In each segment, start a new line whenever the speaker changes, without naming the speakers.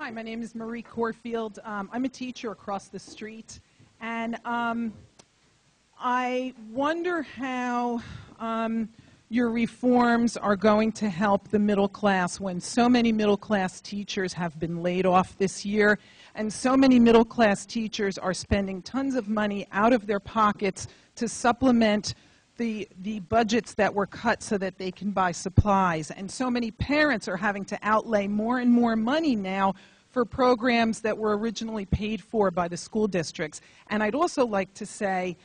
Hi, my name is Marie Corfield. I'm a teacher across the street, and I wonder how your reforms are going to help the middle class when so many middle class teachers have been laid off this year, and so many middle class teachers are spending tons of money out of their pockets to supplement the budgets that were cut so that they can buy supplies. And so many parents are having to outlay more and more money now for programs that were originally paid for by the school districts. And I'd also like to say,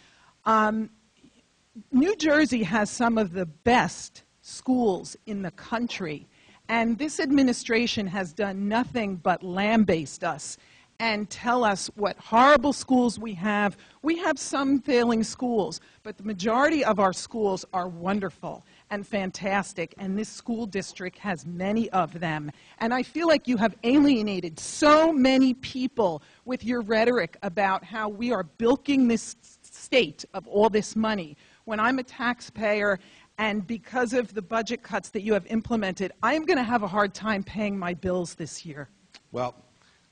New Jersey has some of the best schools in the country. And this administration has done nothing but lambaste us and tell us what horrible schools we have. We have some failing schools, but the majority of our schools are wonderful and fantastic, and this school district has many of them. And I feel like you have alienated so many people with your rhetoric about how we are bilking this state of all this money. When I'm a taxpayer, and because of the budget cuts that you have implemented, I'm going to have a hard time paying my bills this year.
Well,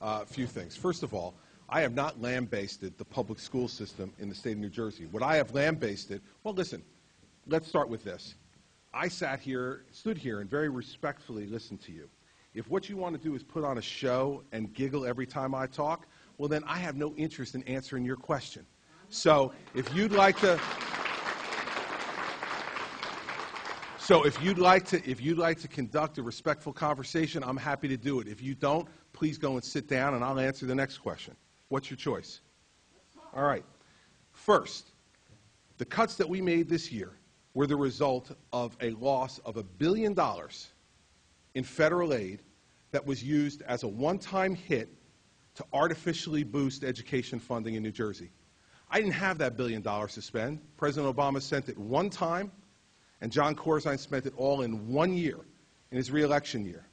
a few things. First of all, I have not lambasted the public school system in the state of New Jersey. What I have lambasted, well, listen, let's start with this. I stood here and very respectfully listened to you. If what you want to do is put on a show and giggle every time I talk, well, then I have no interest in answering your question. So if you'd like to conduct a respectful conversation, I'm happy to do it. If you don't, please go and sit down, and I'll answer the next question. What's your choice? All right. First, the cuts that we made this year were the result of a loss of $1 billion in federal aid that was used as a one-time hit to artificially boost education funding in New Jersey. I didn't have that $1 billion to spend. President Obama sent it one time, and John Corzine spent it all in 1 year, in his re-election year.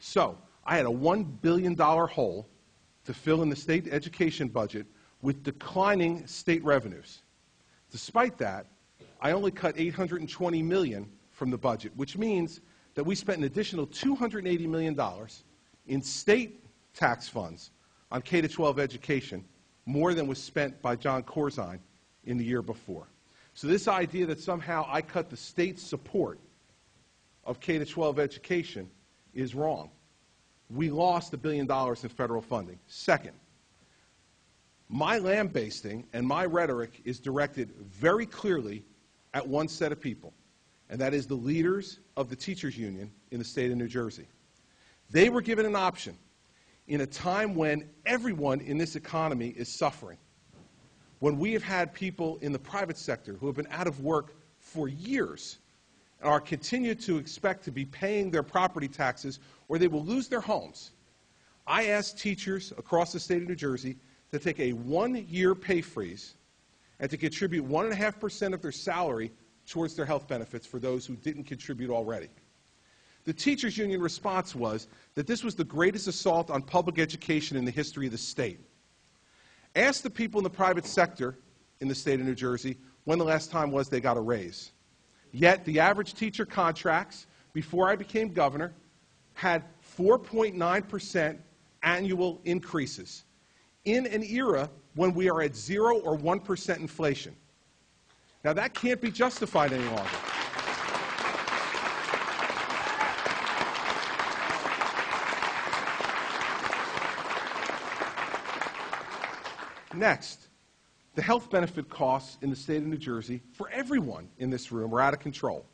So I had a $1 billion hole to fill in the state education budget with declining state revenues. Despite that, I only cut $820 million from the budget, which means that we spent an additional $280 million in state tax funds on K-12 education, more than was spent by John Corzine in the year before. So this idea that somehow I cut the state's support of K-12 education is wrong. We lost $1 billion in federal funding. Second, my lambasting and my rhetoric is directed very clearly at one set of people, and that is the leaders of the teachers union in the state of New Jersey. They were given an option in a time when everyone in this economy is suffering, when we have had people in the private sector who have been out of work for years and are continued to expect to be paying their property taxes or they will lose their homes. I asked teachers across the state of New Jersey to take a 1-year pay freeze and to contribute 1.5% of their salary towards their health benefits for those who didn't contribute already. The teachers union response was that this was the greatest assault on public education in the history of the state. Ask the people in the private sector in the state of New Jersey when the last time was they got a raise. Yet the average teacher contracts before I became governor had 4.9% annual increases in an era when we are at 0 or 1% inflation. Now that can't be justified any longer. Next, the health benefit costs in the state of New Jersey for everyone in this room are out of control.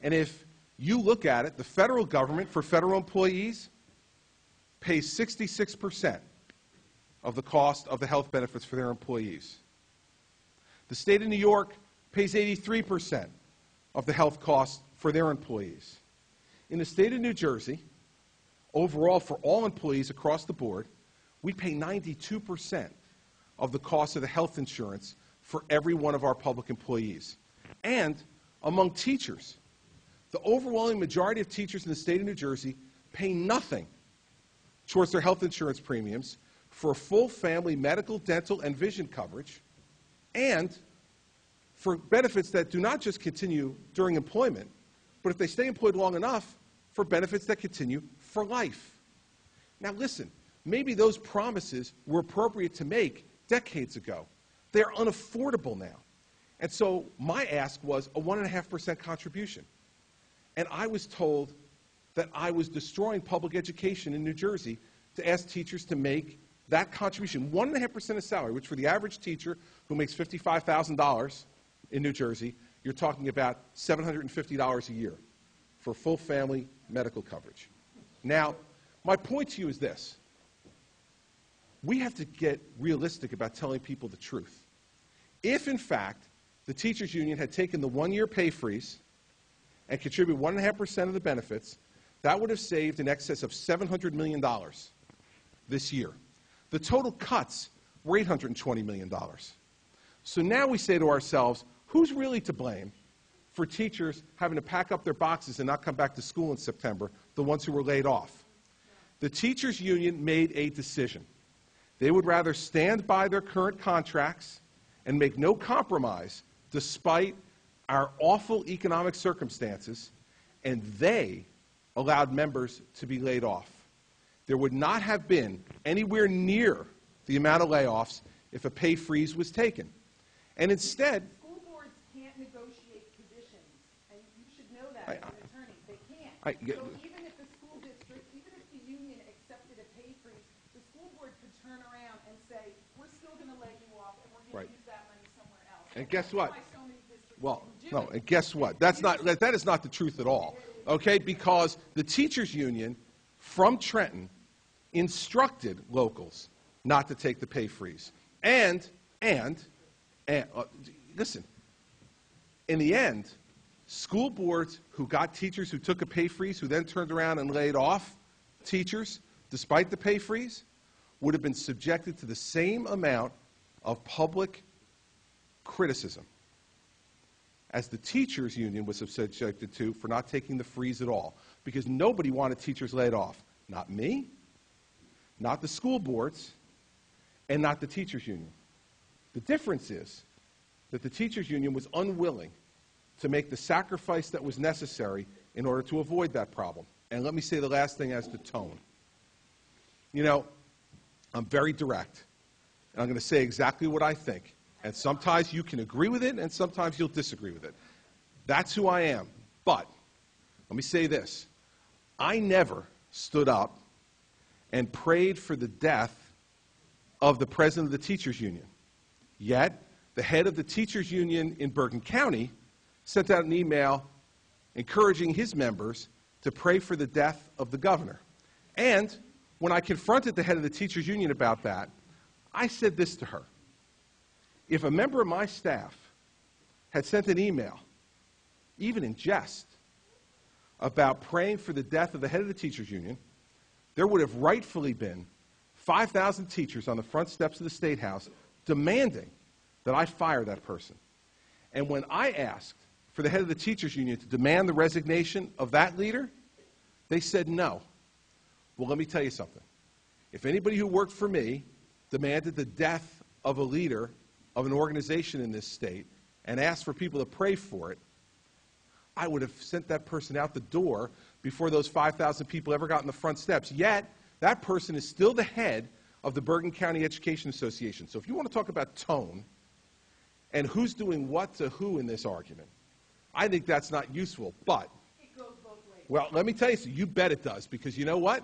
And if you look at it, the federal government for federal employees pays 66% of the cost of the health benefits for their employees. The state of New York pays 83% of the health costs for their employees. In the state of New Jersey, overall for all employees across the board, we pay 92% of the cost of the health insurance for every one of our public employees. And among teachers, the overwhelming majority of teachers in the state of New Jersey pay nothing towards their health insurance premiums for full family medical, dental, and vision coverage, and for benefits that do not just continue during employment, but if they stay employed long enough, for benefits that continue for life. Now listen, maybe those promises were appropriate to make decades ago. They're unaffordable now. And so my ask was a 1.5% contribution. And I was told that I was destroying public education in New Jersey to ask teachers to make that contribution, 1.5% of salary, which for the average teacher who makes $55,000 in New Jersey, you're talking about $750 a year for full family medical coverage. Now, my point to you is this. We have to get realistic about telling people the truth. If, in fact, the teachers union had taken the one-year pay freeze and contributed 1.5% of the benefits, that would have saved in excess of $700 million this year. The total cuts were $820 million. So now we say to ourselves, who's really to blame for teachers having to pack up their boxes and not come back to school in September, the ones who were laid off? The teachers union made a decision. They would rather stand by their current contracts and make no compromise despite our awful economic circumstances, and they allowed members to be laid off. There would not have been anywhere near the amount of layoffs if a pay freeze was taken. And instead,
school boards can't negotiate positions, and you should know that as an attorney. They can't. So even if the school district, even if the union accepted a pay freeze, the school board could turn around and say, we're still going to lay you off, and we're going to use that money somewhere else.
And guess what?
So many districts
well,
do
no,
it.
and guess what? That is not the truth at all, okay? Because the teachers union from Trenton instructed locals not to take the pay freeze. And listen, in the end, school boards who got teachers who took a pay freeze, who then turned around and laid off teachers despite the pay freeze, would have been subjected to the same amount of public criticism as the teachers union was subjected to for not taking the freeze at all, because nobody wanted teachers laid off. Not me, not the school boards, and not the teachers union. The difference is that the teachers union was unwilling to make the sacrifice that was necessary in order to avoid that problem. And let me say the last thing as to tone. You know, I'm very direct, and I'm going to say exactly what I think. And sometimes you can agree with it, and sometimes you'll disagree with it. That's who I am. But let me say this. I never stood up and prayed for the death of the president of the teachers union. Yet, the head of the teachers union in Bergen County sent out an email encouraging his members to pray for the death of the governor. And when I confronted the head of the teachers union about that, I said this to her. If a member of my staff had sent an email, even in jest, about praying for the death of the head of the teachers union, there would have rightfully been 5,000 teachers on the front steps of the State House demanding that I fire that person. And when I asked for the head of the teachers union to demand the resignation of that leader, they said no. Well, let me tell you something. If anybody who worked for me demanded the death of a leader of an organization in this state and asked for people to pray for it, I would have sent that person out the door before those 5,000 people ever got on the front steps. Yet, that person is still the head of the Bergen County Education Association. So if you want to talk about tone and who's doing what to who in this argument, I think that's not useful. But,
it goes both ways.
Well, let me tell you, you bet it does. Because you know what?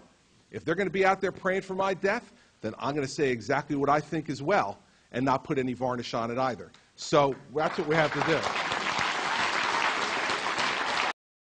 If they're going to be out there praying for my death, then I'm going to say exactly what I think as well and not put any varnish on it either. So that's what we have to do.